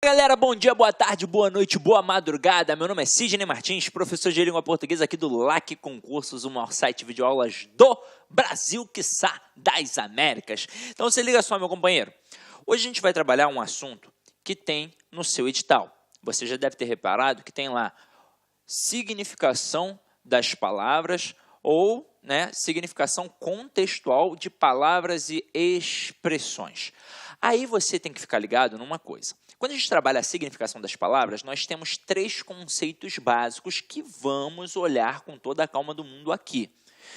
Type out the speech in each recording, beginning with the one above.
Galera, bom dia, boa tarde, boa noite, boa madrugada. Meu nome é Sidney Martins, professor de língua portuguesa aqui do LAC Concursos, o maior site de videoaulas do Brasil, quiçá das Américas. Então se liga só, meu companheiro. Hoje a gente vai trabalhar um assunto que tem no seu edital. Você já deve ter reparado que tem lá significação das palavras ou significação contextual de palavras e expressões. Aí você tem que ficar ligado numa coisa. Quando a gente trabalha a significação das palavras, nós temos três conceitos básicos que vamos olhar com toda a calma do mundo aqui.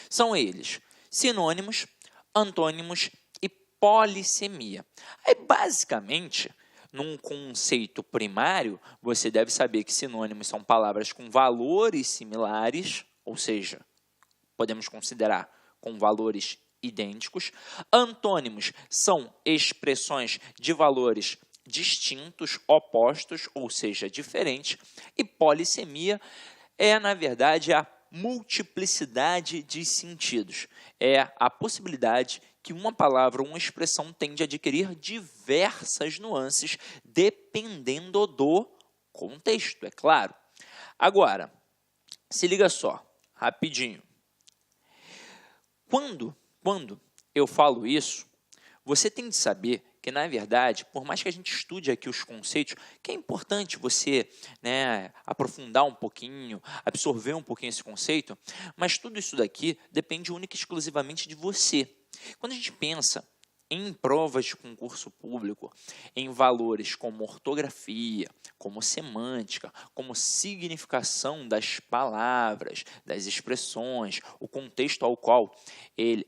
São eles: sinônimos, antônimos e polissemia. Aí, basicamente, num conceito primário, você deve saber que sinônimos são palavras com valores similares, ou seja, podemos considerar com valores idênticos. Antônimos são expressões de valores distintos, opostos, ou seja, diferentes. E polissemia é, na verdade, a multiplicidade de sentidos. É a possibilidade que uma palavra ou uma expressão tende a adquirir diversas nuances, dependendo do contexto, é claro. Agora, se liga só, rapidinho. Quando eu falo isso, você tem de saber que, na verdade, por mais que a gente estude aqui os conceitos, que é importante você aprofundar um pouquinho, absorver um pouquinho esse conceito, mas tudo isso daqui depende única e exclusivamente de você. Quando a gente pensa em provas de concurso público, em valores como ortografia, como semântica, como significação das palavras, das expressões, o contexto ao qual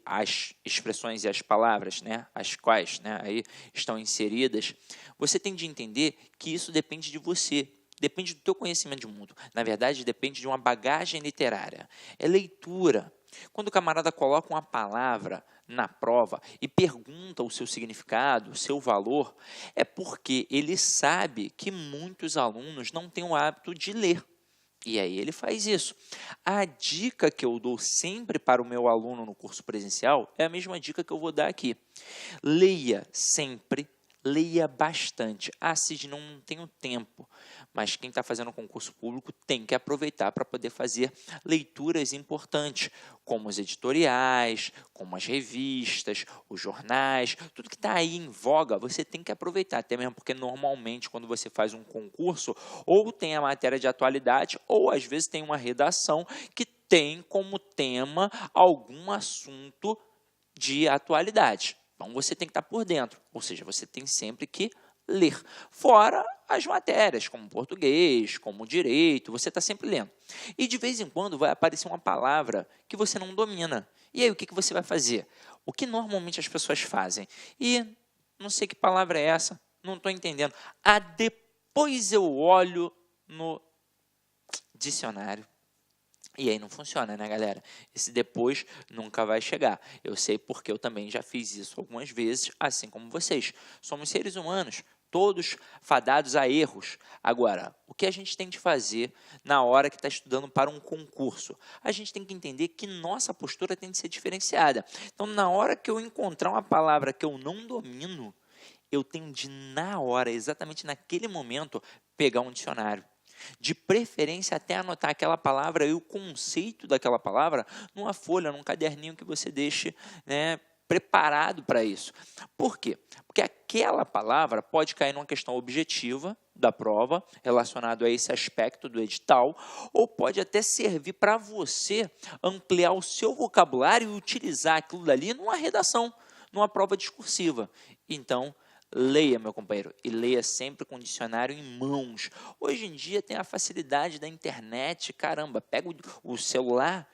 as expressões e as palavras, as quais aí estão inseridas, você tem de entender que isso depende de você. Depende do teu conhecimento de mundo. Na verdade, depende de uma bagagem literária. É leitura. Quando o camarada coloca uma palavra na prova e pergunta o seu significado, o seu valor, é porque ele sabe que muitos alunos não têm o hábito de ler. E aí ele faz isso. A dica que eu dou sempre para o meu aluno no curso presencial é a mesma dica que eu vou dar aqui. Leia sempre. Leia bastante. Cid, não tenho tempo. Mas quem está fazendo concurso público tem que aproveitar para poder fazer leituras importantes, como os editoriais, como as revistas, os jornais, tudo que está aí em voga, você tem que aproveitar, até mesmo porque normalmente quando você faz um concurso, ou tem a matéria de atualidade, ou às vezes tem uma redação que tem como tema algum assunto de atualidade. Então, você tem que estar por dentro, ou seja, você tem sempre que ler. Fora as matérias, como português, como direito, você está sempre lendo. E de vez em quando vai aparecer uma palavra que você não domina. E aí, o que você vai fazer? O que normalmente as pessoas fazem? E não sei que palavra é essa, não estou entendendo. Depois eu olho no dicionário. E aí não funciona, né, galera? Esse depois nunca vai chegar. Eu sei porque eu também já fiz isso algumas vezes, assim como vocês. Somos seres humanos, todos fadados a erros. Agora, o que a gente tem de fazer na hora que está estudando para um concurso? A gente tem que entender que nossa postura tem de ser diferenciada. Então, na hora que eu encontrar uma palavra que eu não domino, eu tenho de, na hora, exatamente naquele momento, pegar um dicionário. De preferência até anotar aquela palavra e o conceito daquela palavra numa folha, num caderninho que você deixe preparado para isso. Por quê? Porque aquela palavra pode cair numa questão objetiva da prova, relacionado a esse aspecto do edital, ou pode até servir para você ampliar o seu vocabulário e utilizar aquilo dali numa redação, numa prova discursiva. Então, leia, meu companheiro, e leia sempre com o dicionário em mãos. Hoje em dia tem a facilidade da internet, caramba, pega o celular,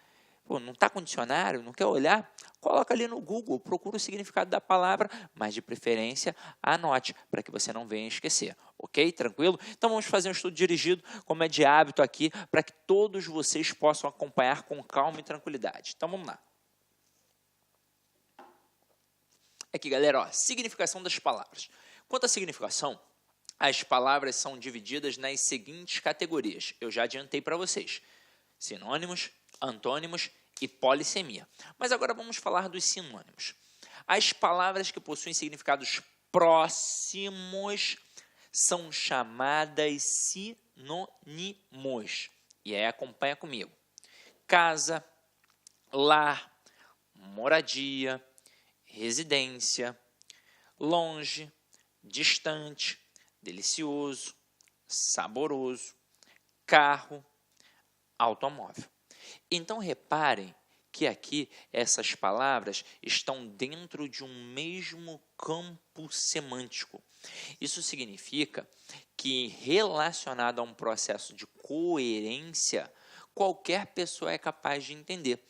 não está com dicionário, não quer olhar? Coloca ali no Google, procura o significado da palavra, mas de preferência anote, para que você não venha esquecer, ok? Tranquilo? Então vamos fazer um estudo dirigido, como é de hábito aqui, para que todos vocês possam acompanhar com calma e tranquilidade. Então vamos lá. Aqui, galera, significação das palavras. Quanto à significação, as palavras são divididas nas seguintes categorias. Eu já adiantei para vocês: sinônimos, antônimos e polissemia. Mas agora vamos falar dos sinônimos. As palavras que possuem significados próximos são chamadas sinônimos. E aí acompanha comigo. Casa, lar, moradia, residência, longe, distante, delicioso, saboroso, carro, automóvel. Então, reparem que aqui essas palavras estão dentro de um mesmo campo semântico. Isso significa que, relacionado a um processo de coerência, qualquer pessoa é capaz de entender.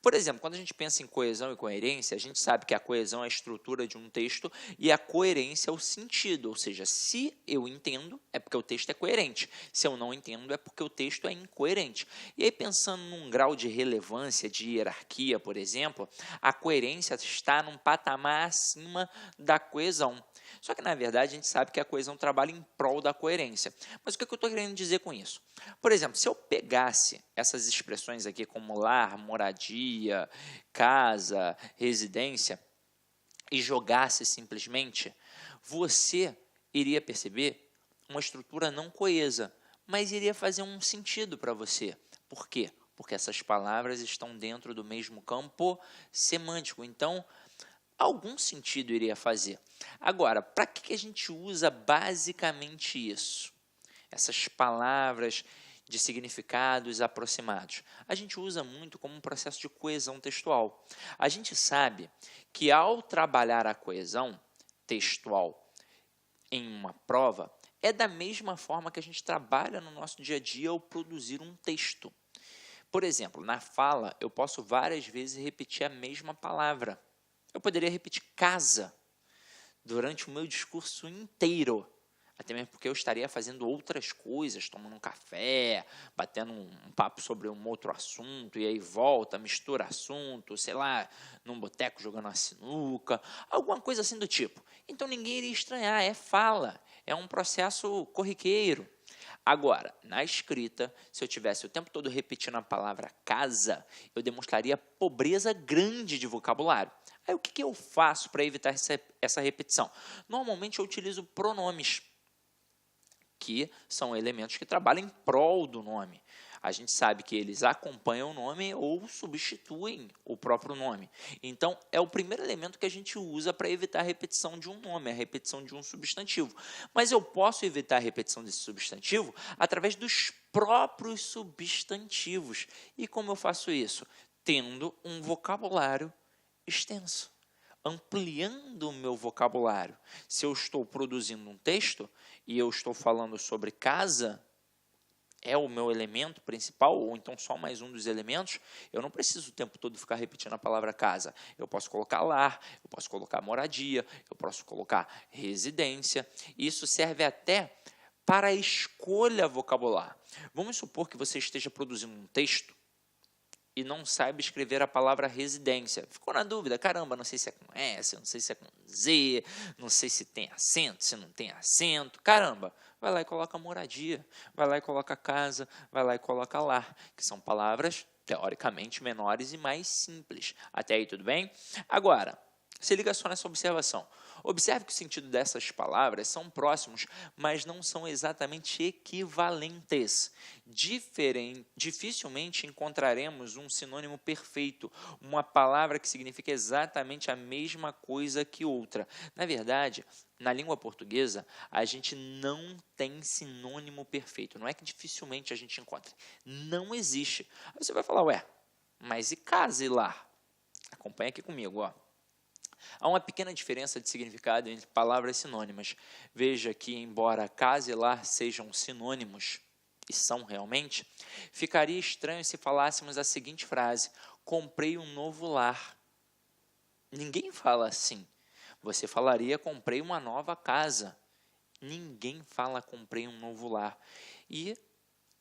Por exemplo, quando a gente pensa em coesão e coerência, a gente sabe que a coesão é a estrutura de um texto e a coerência é o sentido, ou seja, se eu entendo, é porque o texto é coerente. Se eu não entendo, é porque o texto é incoerente. E aí, pensando num grau de relevância, de hierarquia, por exemplo, a coerência está num patamar acima da coesão. Só que, na verdade, a gente sabe que a coesão trabalha em prol da coerência. Mas o que eu estou querendo dizer com isso? Por exemplo, se eu pegasse essas expressões aqui como lar, moradia, casa, residência, e jogasse simplesmente, você iria perceber uma estrutura não coesa, mas iria fazer um sentido para você. Por quê? Porque essas palavras estão dentro do mesmo campo semântico. Então, algum sentido iria fazer. Agora, para que a gente usa basicamente isso? Essas palavras de significados aproximados. A gente usa muito como um processo de coesão textual. A gente sabe que ao trabalhar a coesão textual em uma prova, é da mesma forma que a gente trabalha no nosso dia a dia ao produzir um texto. Por exemplo, na fala, eu posso várias vezes repetir a mesma palavra. Eu poderia repetir casa durante o meu discurso inteiro, até mesmo porque eu estaria fazendo outras coisas, tomando um café, batendo um papo sobre um outro assunto, e aí volta, mistura assunto, sei lá, num boteco jogando uma sinuca, alguma coisa assim do tipo. Então ninguém iria estranhar, é fala, é um processo corriqueiro. Agora, na escrita, se eu tivesse o tempo todo repetindo a palavra casa, eu demonstraria pobreza grande de vocabulário. Aí o que eu faço para evitar essa repetição? Normalmente eu utilizo pronomes, que são elementos que trabalham em prol do nome. A gente sabe que eles acompanham o nome ou substituem o próprio nome. Então, é o primeiro elemento que a gente usa para evitar a repetição de um nome, a repetição de um substantivo. Mas eu posso evitar a repetição desse substantivo através dos próprios substantivos. E como eu faço isso? Tendo um vocabulário extenso, ampliando o meu vocabulário. Se eu estou produzindo um texto e eu estou falando sobre casa, é o meu elemento principal, ou então só mais um dos elementos, eu não preciso o tempo todo ficar repetindo a palavra casa. Eu posso colocar lar, eu posso colocar moradia, eu posso colocar residência. Isso serve até para a escolha vocabular. Vamos supor que você esteja produzindo um texto e não saiba escrever a palavra residência. Ficou na dúvida, caramba, não sei se é com S, não sei se é com Z, não sei se tem acento, se não tem acento. Caramba, vai lá e coloca moradia, vai lá e coloca casa, vai lá e coloca lar, que são palavras teoricamente menores e mais simples. Até aí tudo bem? Agora, se liga só nessa observação. Observe que o sentido dessas palavras são próximos, mas não são exatamente equivalentes. Dificilmente encontraremos um sinônimo perfeito, uma palavra que significa exatamente a mesma coisa que outra. Na verdade, na língua portuguesa, a gente não tem sinônimo perfeito. Não é que dificilmente a gente encontre. Não existe. Aí você vai falar, ué, mas e casa e lar? Acompanha aqui comigo, ó. Há uma pequena diferença de significado entre palavras sinônimas. Veja que, embora casa e lar sejam sinônimos, e são realmente, ficaria estranho se falássemos a seguinte frase: comprei um novo lar. Ninguém fala assim. Você falaria: comprei uma nova casa. Ninguém fala: comprei um novo lar. E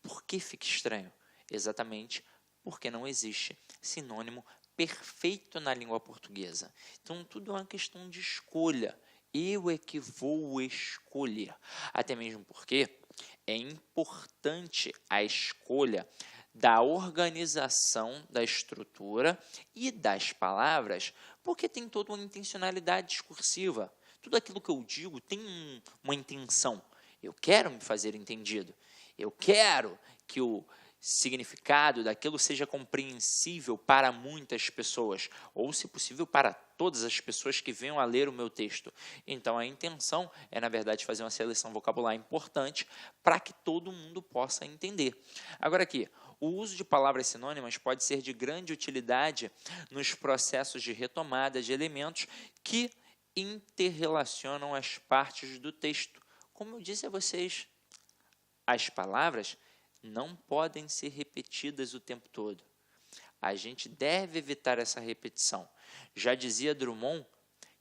por que fica estranho? Exatamente porque não existe sinônimo perfeito na língua portuguesa. Então, tudo é uma questão de escolha. Eu é que vou escolher. Até mesmo porque é importante a escolha da organização da estrutura e das palavras, porque tem toda uma intencionalidade discursiva. Tudo aquilo que eu digo tem uma intenção. Eu quero me fazer entendido. Eu quero que o significado daquilo seja compreensível para muitas pessoas, ou, se possível, para todas as pessoas que venham a ler o meu texto. Então, a intenção é, na verdade, fazer uma seleção vocabular importante para que todo mundo possa entender. Agora aqui, o uso de palavras sinônimas pode ser de grande utilidade nos processos de retomada de elementos que interrelacionam as partes do texto. Como eu disse a vocês, as palavras não podem ser repetidas o tempo todo. A gente deve evitar essa repetição. Já dizia Drummond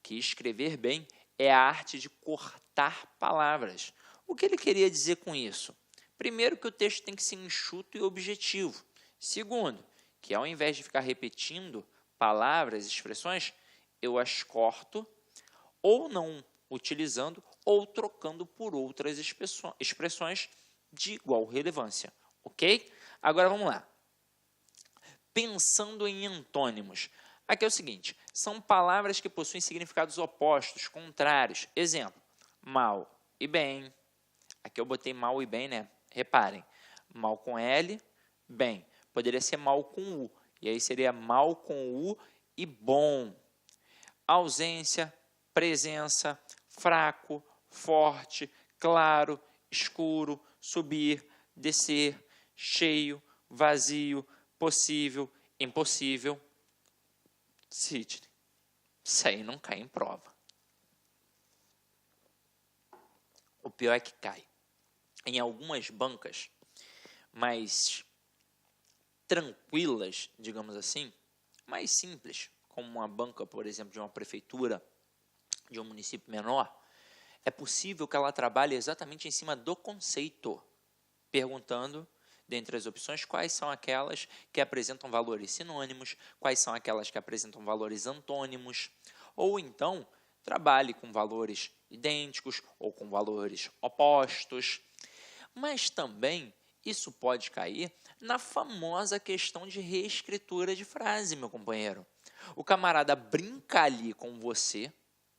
que escrever bem é a arte de cortar palavras. O que ele queria dizer com isso? Primeiro, que o texto tem que ser enxuto e objetivo. Segundo, que ao invés de ficar repetindo palavras, expressões, eu as corto, ou não utilizando, ou trocando por outras expressões de igual relevância, ok? Agora vamos lá. Pensando em antônimos. Aqui é o seguinte, são palavras que possuem significados opostos, contrários. Exemplo, mal e bem. Aqui eu botei mal e bem, né? Reparem, mal com L, bem. Poderia ser mal com U, e aí seria mal com U e bom. Ausência, presença, fraco, forte, claro, escuro, subir, descer, cheio, vazio, possível, impossível. Sidney, isso aí não cai em prova. O pior é que cai. Em algumas bancas mais tranquilas, digamos assim, mais simples, como uma banca, por exemplo, de uma prefeitura, de um município menor, é possível que ela trabalhe exatamente em cima do conceito, perguntando, dentre as opções, quais são aquelas que apresentam valores sinônimos, quais são aquelas que apresentam valores antônimos, ou então trabalhe com valores idênticos ou com valores opostos. Mas também isso pode cair na famosa questão de reescritura de frase, meu companheiro. O camarada brinca ali com você,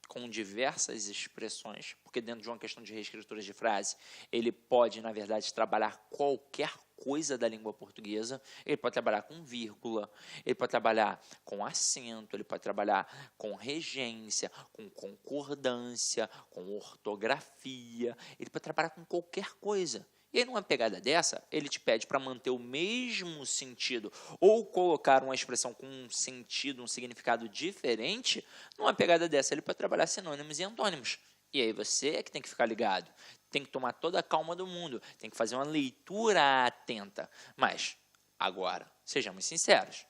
com diversas expressões, porque dentro de uma questão de reescritura de frase, ele pode, na verdade, trabalhar qualquer coisa da língua portuguesa. Ele pode trabalhar com vírgula, ele pode trabalhar com acento, ele pode trabalhar com regência, com concordância, com ortografia, ele pode trabalhar com qualquer coisa. E aí, numa pegada dessa, ele te pede para manter o mesmo sentido ou colocar uma expressão com um sentido, um significado diferente. Numa pegada dessa, ele pode trabalhar sinônimos e antônimos. E aí você é que tem que ficar ligado. Tem que tomar toda a calma do mundo. Tem que fazer uma leitura atenta. Mas, agora, sejamos sinceros.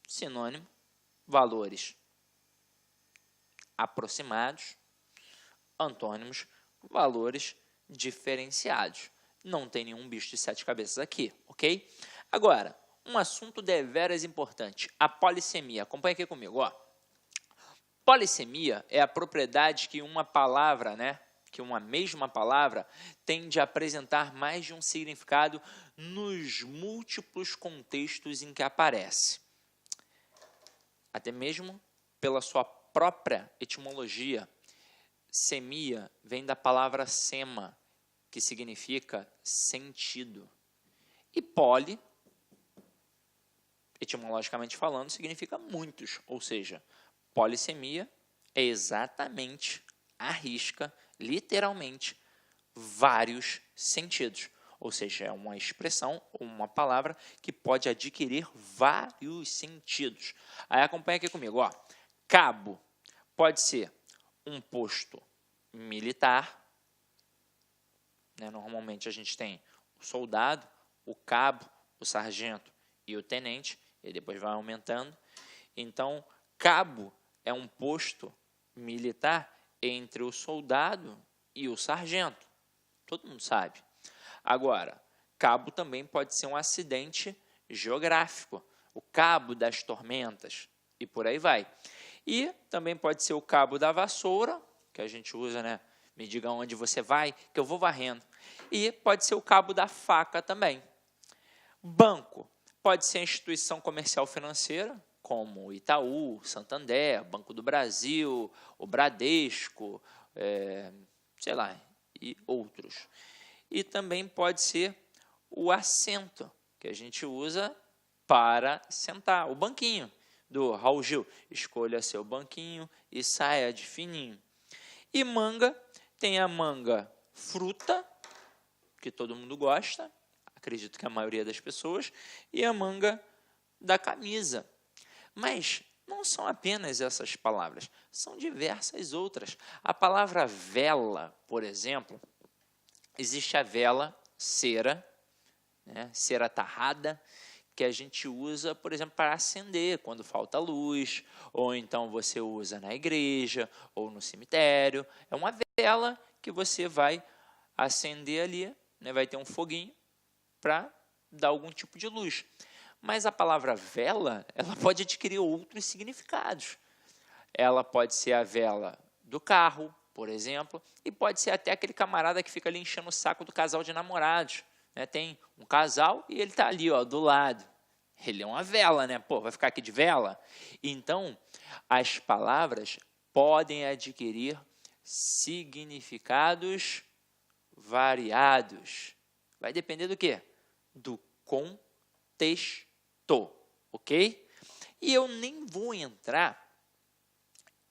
Sinônimo, valores aproximados. Antônimos, valores diferenciados. Não tem nenhum bicho de 7 cabeças aqui, ok? Agora, um assunto deveras importante, a polissemia. Acompanha aqui comigo, ó. Polissemia é a propriedade que uma palavra, que uma mesma palavra tende a apresentar mais de um significado nos múltiplos contextos em que aparece. Até mesmo pela sua própria etimologia. Semia vem da palavra sema, que significa sentido. E poli, etimologicamente falando, significa muitos, ou seja, polissemia é exatamente, à risca, literalmente, vários sentidos. Ou seja, é uma expressão ou uma palavra que pode adquirir vários sentidos. Aí acompanha aqui comigo, ó. Cabo pode ser um posto militar, normalmente a gente tem o soldado, o cabo, o sargento e o tenente, e depois vai aumentando. Então, cabo é um posto militar entre o soldado e o sargento. Todo mundo sabe. Agora, cabo também pode ser um acidente geográfico, o cabo das tormentas, e por aí vai. E também pode ser o cabo da vassoura, que a gente usa, me diga onde você vai, que eu vou varrendo. E pode ser o cabo da faca também. Banco pode ser a instituição comercial financeira, como o Itaú, Santander, Banco do Brasil, o Bradesco, e outros. E também pode ser o assento, que a gente usa para sentar, o banquinho do Raul Gil. Escolha seu banquinho e saia de fininho. E manga, tem a manga fruta, que todo mundo gosta, acredito que a maioria das pessoas, e a manga da camisa. Mas não são apenas essas palavras, são diversas outras. A palavra vela, por exemplo, existe a vela cera, né, cera tarrada, que a gente usa, por exemplo, para acender quando falta luz, ou então você usa na igreja ou no cemitério. É uma vela que você vai acender ali, né, vai ter um foguinho para dar algum tipo de luz. Mas a palavra vela, ela pode adquirir outros significados. Ela pode ser a vela do carro, por exemplo, e pode ser até aquele camarada que fica ali enchendo o saco do casal de namorados. Né? Tem um casal e ele está ali, ó, do lado. Ele é uma vela, né? Pô, vai ficar aqui de vela? Então, as palavras podem adquirir significados variados. Vai depender do quê? Do contexto, ok? E eu nem vou entrar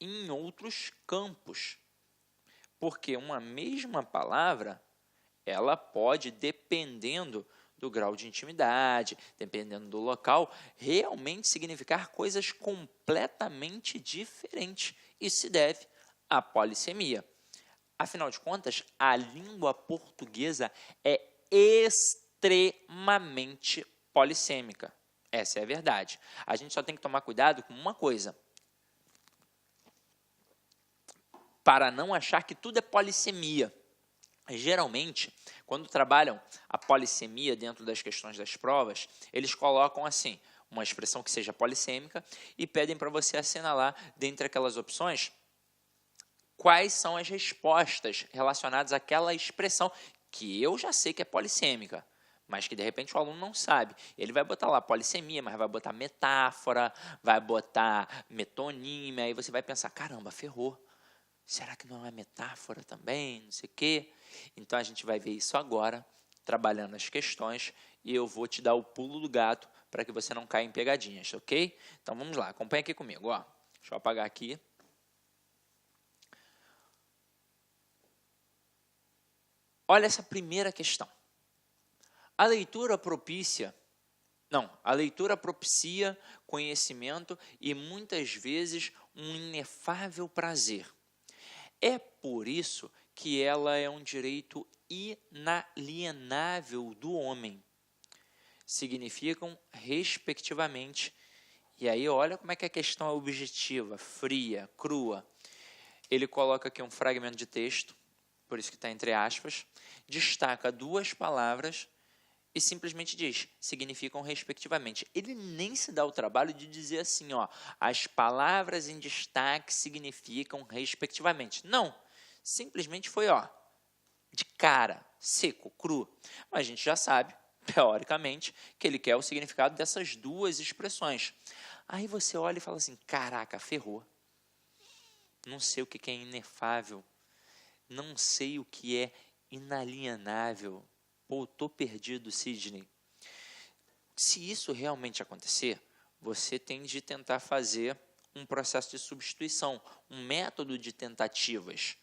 em outros campos, porque uma mesma palavra, ela pode, dependendo do grau de intimidade, dependendo do local, realmente significar coisas completamente diferentes. Isso se deve à polissemia. Afinal de contas, a língua portuguesa é extremamente polissêmica. Essa é a verdade. A gente só tem que tomar cuidado com uma coisa, para não achar que tudo é polissemia. Geralmente, quando trabalham a polissemia dentro das questões das provas, eles colocam assim, uma expressão que seja polissêmica e pedem para você assinalar, dentre aquelas opções, quais são as respostas relacionadas àquela expressão que eu já sei que é polissêmica, mas que de repente o aluno não sabe. Ele vai botar lá polissemia, mas vai botar metáfora, vai botar metonímia, aí você vai pensar, caramba, ferrou. Será que não é metáfora também? Não sei o quê. Então, a gente vai ver isso agora, trabalhando as questões, e eu vou te dar o pulo do gato para que você não caia em pegadinhas, ok? Então, vamos lá, acompanha aqui comigo. Ó. Deixa eu apagar aqui. Olha essa primeira questão. A leitura propicia conhecimento e, muitas vezes, um inefável prazer. É por isso que ela é um direito inalienável do homem. Significam, respectivamente, e aí olha como é que a questão é objetiva, fria, crua. Ele coloca aqui um fragmento de texto, por isso que está entre aspas, destaca duas palavras e simplesmente diz, significam respectivamente. Ele nem se dá o trabalho de dizer assim, ó, as palavras em destaque significam respectivamente. Não, simplesmente foi, ó, de cara, seco, cru. Mas a gente já sabe, teoricamente, que ele quer o significado dessas duas expressões. Aí você olha e fala assim, caraca, ferrou. Não sei o que é inefável, não sei o que é inalienável. Pô, estou perdido, Sidney. Se isso realmente acontecer, você tem de tentar fazer um processo de substituição, um método de tentativas.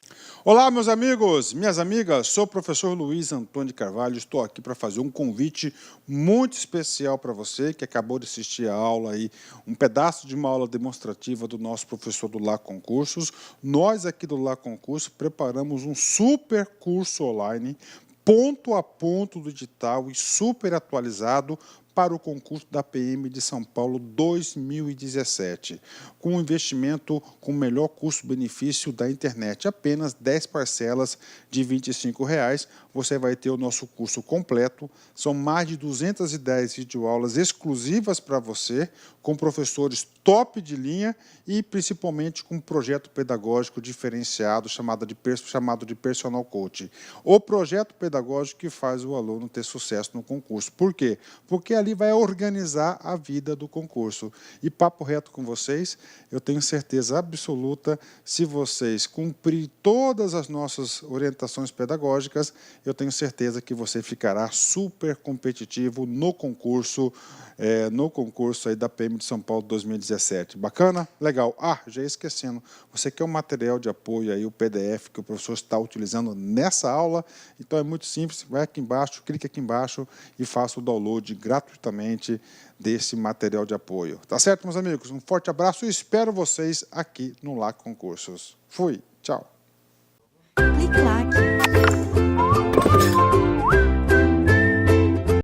Olá, meus amigos, minhas amigas, sou o professor Luiz Antônio de Carvalho, estou aqui para fazer um convite muito especial para você que acabou de assistir a aula aí, um pedaço de uma aula demonstrativa do nosso professor do Lá Concursos. Nós aqui do Lá Concurso preparamos um super curso online, ponto a ponto do edital e super atualizado para o concurso da PM de São Paulo 2017, com um investimento com o melhor custo-benefício da internet, apenas 10 parcelas de R$ 25,00, você vai ter o nosso curso completo, são mais de 210 videoaulas exclusivas para você, com professores top de linha e principalmente com um projeto pedagógico diferenciado chamado de Personal Coach. O projeto pedagógico que faz o aluno ter sucesso no concurso. Por quê? Porque ali vai organizar a vida do concurso. E papo reto com vocês, eu tenho certeza absoluta, se vocês cumprirem todas as nossas orientações pedagógicas, eu tenho certeza que você ficará super competitivo no concurso aí da PM de São Paulo 2017. Bacana? Legal. Já esquecendo, você quer um material de apoio aí, o PDF que o professor está utilizando nessa aula? Então é muito simples, vai aqui embaixo, clique aqui embaixo e faça o download gratuitamente desse material de apoio. Tá certo, meus amigos? Um forte abraço e espero vocês aqui no LA Concursos. Fui, tchau. Clique lá.